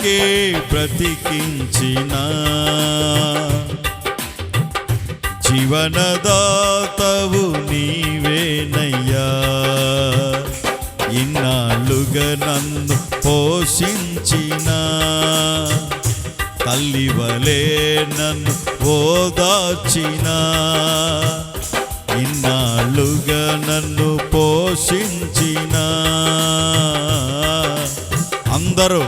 కాపాడుటకే బ్రతికించిన జీవనదాతవు నీవేనయ్యా. ఇన్నాళ్ళుగా నన్ను పోషించిన తల్లివలే నన్ను ఓదార్చిన, ఇన్నాళ్ళుగా నన్ను పోషించిన. అందరూ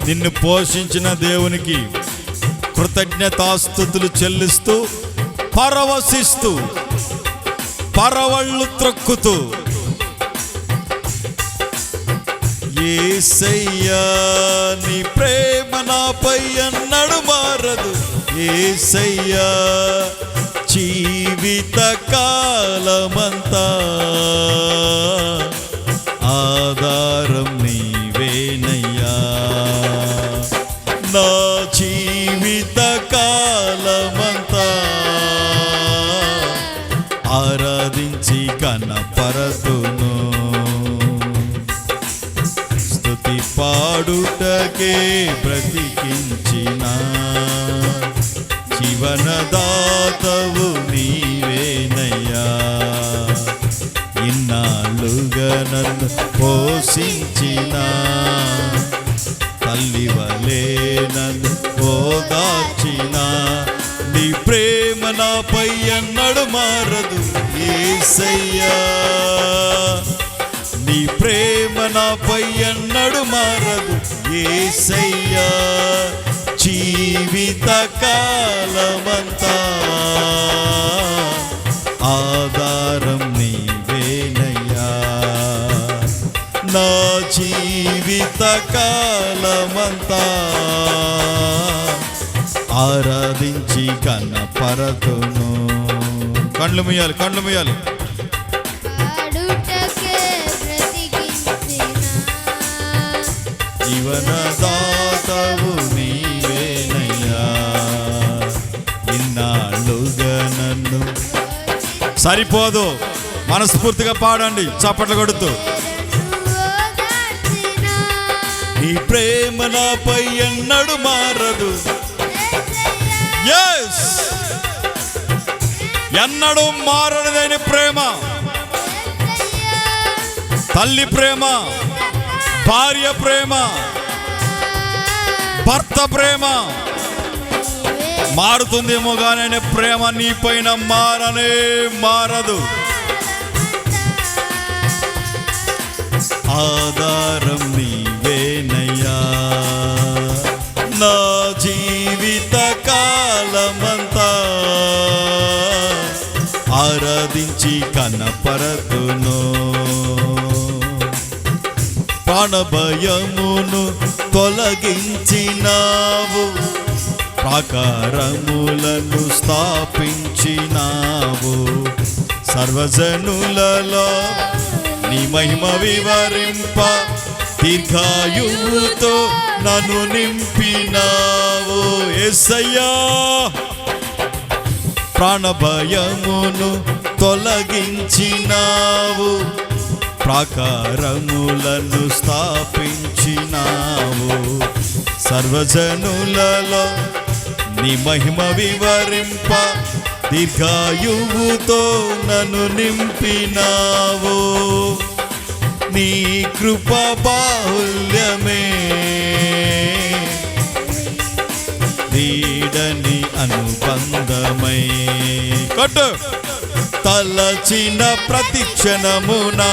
నిన్ను పోషించిన దేవునికి కృతజ్ఞతాస్తుతులు చెల్లిస్తూ పరవశిస్తూ పరవళ్ళు త్రొక్కుతూ, యేసయ్యా నీ ప్రేమ నాపై అన్నడు మారదు. యేసయ్యా జీవిత కాలమంతా ఆధారం నీవేనయ్యా. నా జీవిత కాలమంతా ఆరాధించి కనపరతును. స్తుతి పాడుటకే బ్రతికించిన జీవనదాతవు నీవేనయ్యా. ఇన్నాళ్ళుగా నన్ను పోషించిన తల్లివలే నన్ను ఓదార్చిన, నీ ప్రేమ నాపై అన్నడు మారదు. యేసయ్యా నీ ప్రేమ నాపై అన్నడు మారదు. యేసయ్యా జీవిత కాలమంతా ఆధారం నీవేనయ్యా. నా జీవిత కాలమంతా ఆరాధించి కనపరతును. కళ్ళు మూయాలి, కళ్ళు మూయాలి. జీవనదాతవు నీవేనయ్యా. ఇన్నాళ్ళుగా నన్ను సరిపోదు, మనస్ఫూర్తిగా పాడండి చప్పట్లు కొడుతూ. నీ ప్రేమ నాపై ఎన్నడు మారదు. ఎస్, ఎన్నడూ మారనిదైన ప్రేమ, తల్లి ప్రేమ, భార్య ప్రేమ, భర్త ప్రేమ మారుతుందేమో కానీ ప్రేమ నీ పైన మారనే మారదు. ఆధారం నీవేనయ్యా. నా జీవిత కాలమంతా ఆరాధించి కనపరతును. ప్రాణభయమును తొలగించినావు, ప్రాకారములను స్థాపించినావు. సర్వజనులలో నీ మహిమ వివరింప దీర్ఘాయువుతో నన్ను నింపినావు. యేసయ్యా ప్రాణభయమును తొలగించినావు, ప్రాకారములను స్థాపించినావు. సర్వజనులలో నీ మహిమ వివరింప దీర్ఘాయువుతో నన్ను నింపినావు. నీ కృప బాహుల్యమే వీడని అనుబంధమై కొట్టు. తలచిన ప్రతిక్షణమునా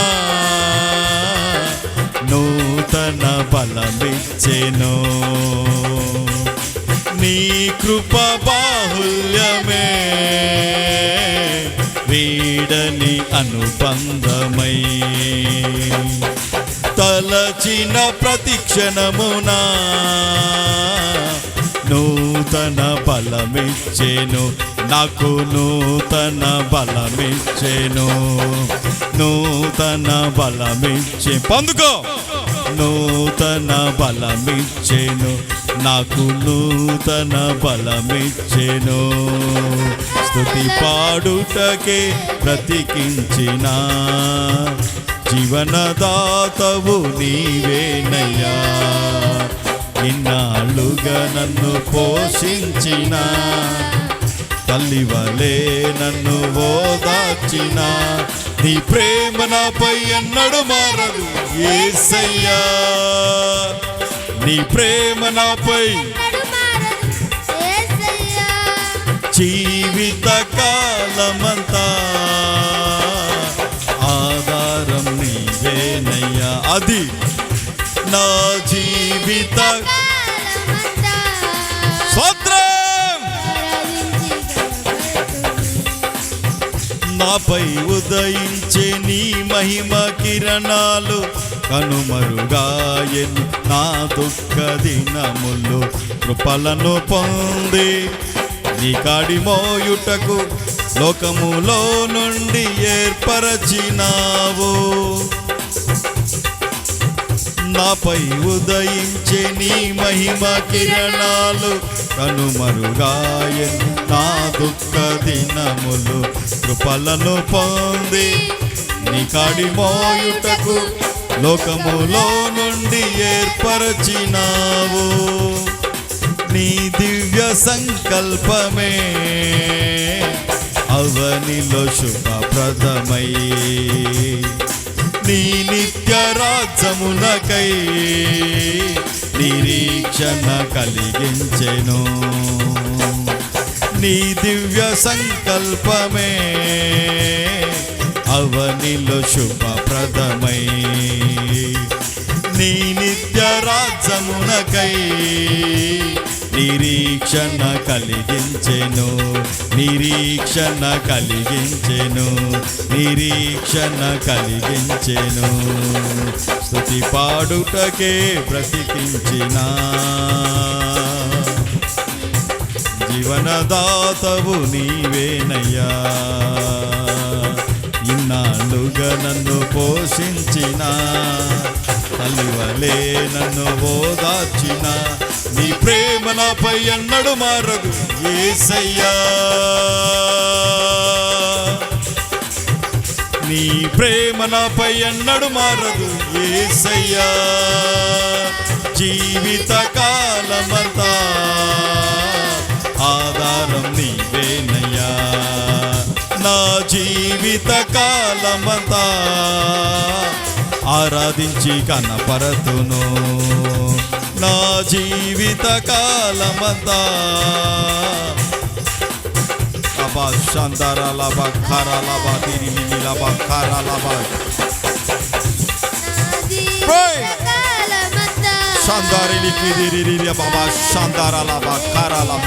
నూతన బలమిచ్చెను. నీ కృప బాహుల్యమే వీడని అనుబంధమై, తలచిన ప్రతిక్షణమునా నూతన బలమిచ్చెను. నాకు నూతన బలమిచ్చెను, నూతన బలమిచ్చే పొందుకో. నూతన బలమిచ్చెను, నాకు నూతన బలమిచ్చెను. స్తుతి పాడుటకే బ్రతికించిన జీవనదాతవు నీవేనయ్యా. ఇన్నాళ్ళుగా నన్ను పోషించిన తల్లివలే నన్ను ఓదార్చిన నీ ప్రేమ నాపై ఎన్నడూ మారదు యేసయ్యా. నీ ప్రేమ నాపై జీవిత కాలమంతా ఆధారం నీవేనయ్యా. అది నా జీవిత స్తోత్రం. నాపై ఉదయించే నీ మహిమ కిరణాలు కనుమరుగాయని నా దుఃఖ దినములు కృపలను పొంది నీ కాడి మోయుటకు లోకములో నుండి ఏర్పరచినావు. నాపై ఉదయించే నీ మహిమ కిరణాలు కనుమరుగాయని నా దుఃఖ దినములు కృపలను పొంది నీ కాడి మోయుటకు లోకములో నుండి ఏర్పరచినావు. నీ దివ్య సంకల్పమే అవనిలో శుభప్రదమై నీ నిత్య రాజ్యమునకై నిరీక్షణ కలిగించెను. నీ దివ్య సంకల్పమే అవనిలో శుభప్రదమై నీ నిత్య రాజ్యమునకై నిరీక్షణ కలిగించెను. నిరీక్షణ కలిగించెను. నిరీక్షణ కలిగించెను. స్తుతి పాడుటకే బ్రతికించిన జీవనదాతవు నీవేనయ్యా. ఇన్నాళ్ళుగా నన్ను పోషించిన తల్లివలే నన్ను ఓదార్చిన నీ ప్రేమ నాపై ఎన్నడూ మారదు యేసయ్యా. నీ ప్రేమ నాపై ఎన్నడూ మారదు యేసయ్యా. జీవిత కాలమంతా ఆధారం నీవేనయ్యా. నా జీవిత కాలమంతా ఆరాధించి కనపరతును. నా జీవిత కాలమంతా లబా శాందార లబా ఖార లబా తిరిలి లబా ఖార లబా శాందారిలి కిదిరి బాబా శాందార లబా ఖార లబా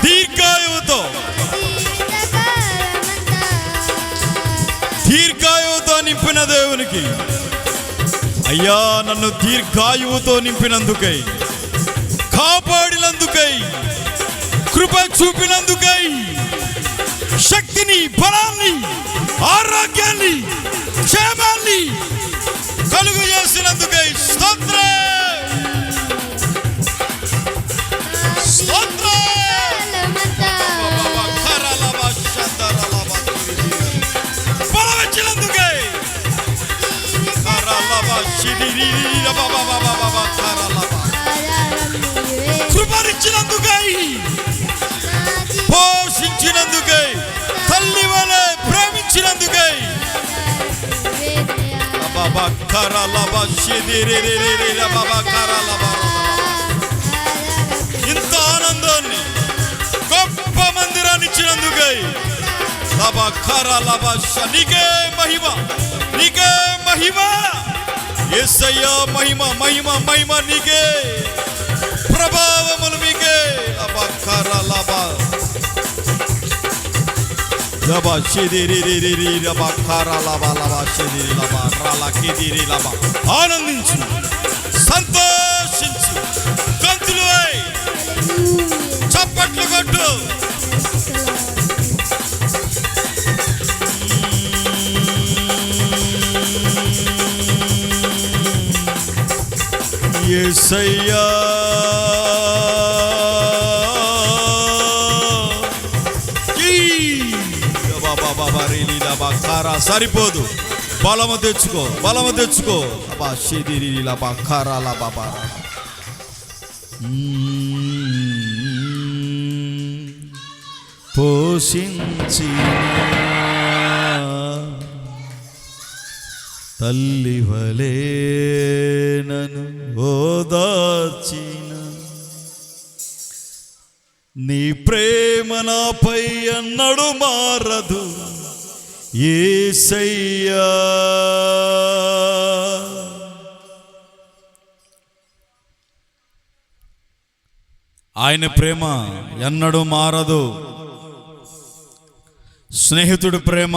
దీర్ఘాయువుతో నింపిన దేవునికి అయ్యా నన్ను దీర్ఘాయువుతో నింపినందుకై, కాపాడినందుకై, కృప చూపినందుకై, శక్తిని, బలాన్ని, ఆరోగ్యాన్ని, క్షేమాన్ని కలుగు చేసినందుకై స్తోత్రం. బలవచ్చినందుకై కృపనిచ్చినందుకై, పోషించినందుకై, తల్లి వలె ప్రేమించినందుకై ఇంత ఆనందాన్ని గొప్ప మందిరాన్ని ఇచ్చినందుకై నీకే మహిమ, నీకే మహిమ యేసయ్యా. మహిమ మహిమ మహిమ నీకే, ప్రభావములు మీకే. ఆనందించు, సంతోషించు, గంతులు వేయి, చప్పట్లు కొట్టు. యేసయ్యా సరిపోదు, బలము తెచ్చుకో, బలము తెచ్చుకో. పోషించిన తల్లి వలే నన్ను ఓదార్చిన నీ ప్రేమ నాపై అన్నడు మారదు యేసయ్యా. ఆయన ప్రేమ ఎన్నడూ మారదు. స్నేహితుడి ప్రేమ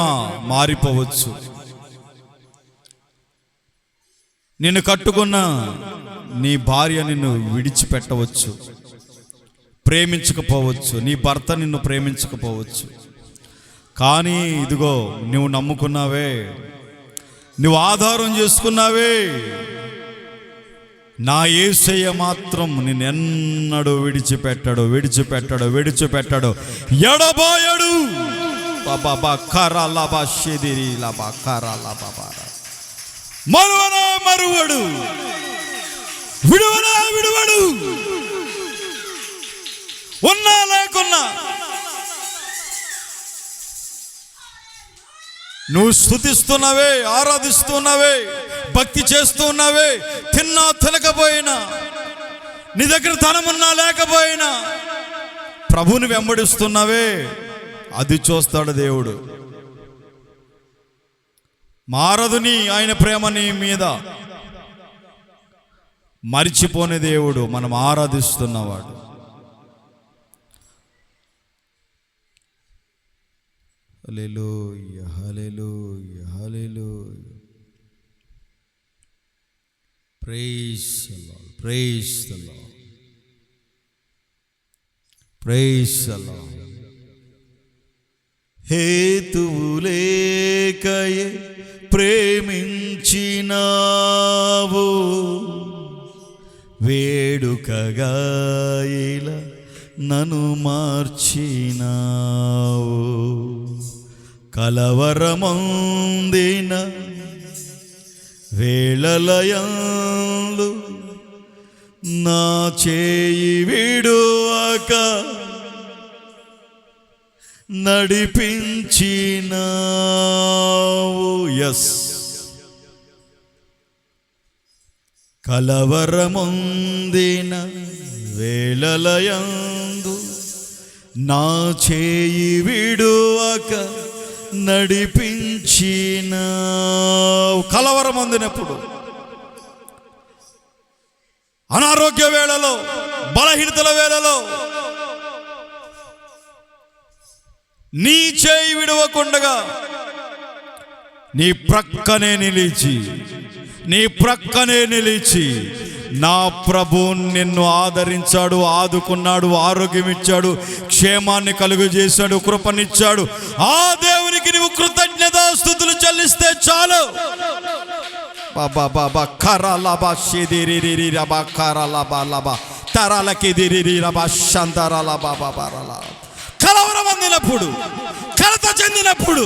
మారిపోవచ్చు, నిన్ను కట్టుకున్న నీ భార్య నిన్ను విడిచిపెట్టవచ్చు, ప్రేమించకపోవచ్చు, నీ భర్త నిన్ను ప్రేమించకపోవచ్చు. కానీ ఇదిగో నువ్వు నమ్ముకున్నావే, నువ్వు ఆధారం చేసుకున్నావే, నా యేసయ్య మాత్రం నిన్నెన్నడూ విడిచిపెట్టడు, విడిచిపెట్టడు, విడిచిపెట్టడు, ఎడబాయడు. మరువనా మరువడు, విడువనా విడువడు. ఉన్నా లేకున్నా నువ్వు స్తుతిస్తున్నావే, ఆరాధిస్తున్నావే, భక్తి చేస్తున్నావే, తిన్నా తినకపోయినా, నీ దగ్గర ధనమున్నా లేకపోయినా ప్రభువుని వెంబడిస్తున్నావే, అది చూస్తాడు దేవుడు. మారదుని ఆయన ప్రేమ నీ మీద, మరిచిపోని దేవుడు మనం ఆరాధిస్తున్నవాడు. Hallelujah, hallelujah, hallelujah. Praise the Lord, praise the Lord, praise the Lord. హేతువులేకయే ప్రేమించినావు, వేడుకగా ఇలా నన్ను మార్చినావు. కలవరమందిన వేళలయందు నా చేయి విడువక నడిపించినావు. ఎస్, కలవరమందిన వేళలయందు నా చేయి విడువక నడిపించినావు. కలవరం అందినప్పుడు, అనారోగ్య వేళలో, బలహీనతల వేళలో నీ చేయి విడవకుండగా నీ ప్రక్కనే నిలిచి, నీ ప్రక్కనే నిలిచి నా ప్రభు నిన్ను ఆదరించాడు, ఆదుకున్నాడు, ఆరోగ్యం ఇచ్చాడు, క్షేమాన్ని కలుగజేశాడు, కృపనిచ్చాడు. ఆ దేవునికి నీవు కృతజ్ఞతాస్తుతులు చెల్లిస్తే చాలు. బాబా బాబా కరాలబా షిదిరిరి రబా కరాలబా లబా తరాలకి దిరిరి రబా శాంతరాలబా బాబారలా. కలవరం అందినప్పుడు, కలత చెందినప్పుడు,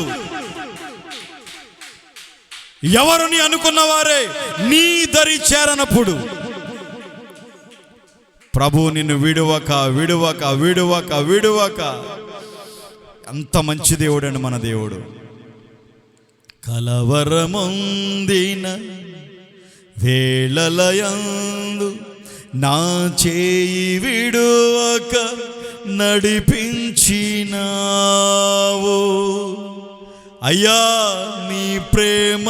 ఎవరిని అనుకున్నవారే నీ దరి చేరనప్పుడు ప్రభు నిన్ను విడువక విడువక విడువక విడువక. ఎంత మంచి దేవుడండి మన దేవుడు. కలవరమందిన వేళలయందు నా చేయి విడువక నడిపించినావు. అయ్యా నీ ప్రేమ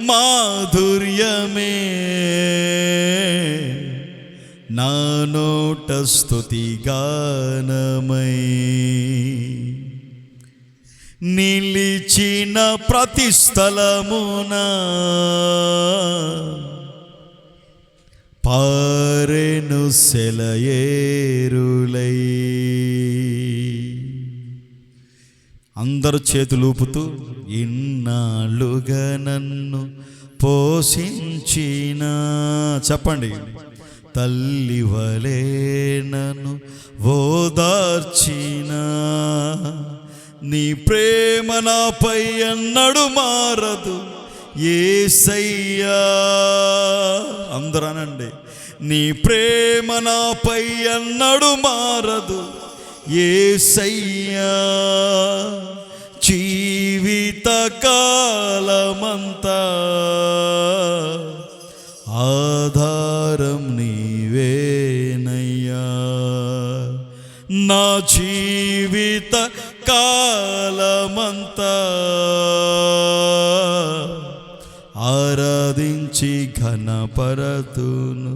మాధుర్యమే నా నోట స్తుతి గానమై నిలిచిన ప్రతి స్థలమున పారెను సెలయేరులై. అందరూ చేతులు ఊపుతూ, ఇన్నాళ్ళుగా నన్ను పోషించిన, చెప్పండి, తల్లి వలే నన్ను ఓదార్చిన నీ ప్రేమ నాపై అన్నడు మారదు యేసయ్యా. అందరూ అనండి, నీ ప్రేమ నాపై అన్నడు మారదు యేసయ్యా. జీవిత కాలమంతా ఆధారం నీవేనయ్యా. నా జీవిత కాలమంతా ఆరాధించి ఘనపరతును,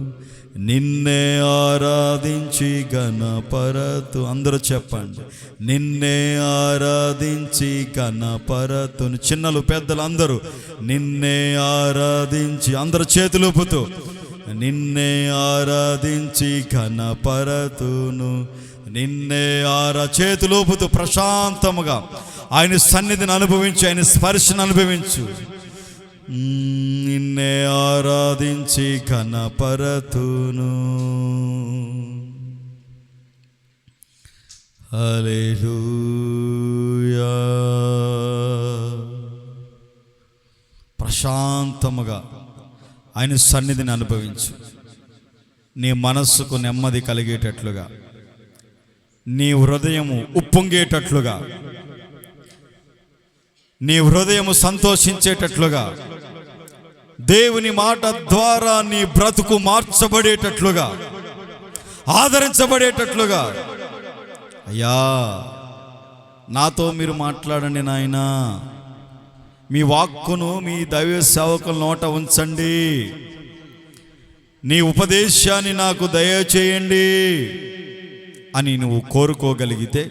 నిన్నే ఆరాధించి ఘనపరతు. అందరూ చెప్పండి, నిన్నే ఆరాధించి ఘనపరతును. చిన్నలు పెద్దలు అందరూ నిన్నే ఆరాధించి, అందరూ చేతులు ఊపుతూ నిన్నే ఆరాధించి ఘనపరతును, నిన్నే చేతులు ఊపుతూ ప్రశాంతముగా ఆయన సన్నిధిని అనుభవించు, ఆయన స్పర్శను అనుభవించు. నిన్నే ఆరాధించి ఘనపరతును. హల్లెలూయా. ప్రశాంతముగా ఆయన సన్నిధిని అనుభవించు. నీ మనస్సుకు నెమ్మది కలిగేటట్లుగా, నీ హృదయము ఉప్పొంగేటట్లుగా, నీ హృదయము సంతోషించేటట్లుగా, దేవుని మాట ద్వారా నీ బ్రతుకు మార్చబడేటట్లుగా, ఆదరించబడేటట్లుగా. అయ్యా, నాతో మీరు మాట్లాడండి నాయనా, మీ వాక్కును మీ దైవ సేవకుల నోట ఉంచండి, నీ ఉపదేశాన్ని నాకు దయచేయండి అని నువ్వు కోరుకోగలిగితే,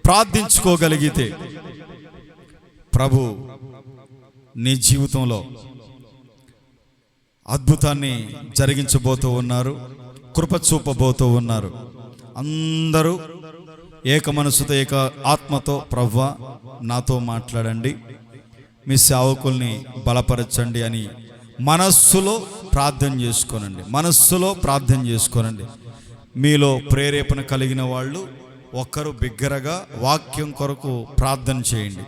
ప్రార్థించుకోగలిగితే, ప్రభు నీ జీవితంలో అద్భుతాన్ని జరిగించబోతూ ఉన్నారు, కృప చూపబోతూ ఉన్నారు. అందరూ ఏక మనసుతో, ఏక ఆత్మతో, ప్రభువా నాతో మాట్లాడండి, మీ సేవకుల్ని బలపరచండి అని మనస్సులో ప్రార్థన చేసుకోనండి. మనస్సులో ప్రార్థన చేసుకోనండి. మీలో ప్రేరేపణ కలిగిన వాళ్ళు ఒక్కరు బిగ్గరగా వాక్యం కొరకు ప్రార్థన చేయండి.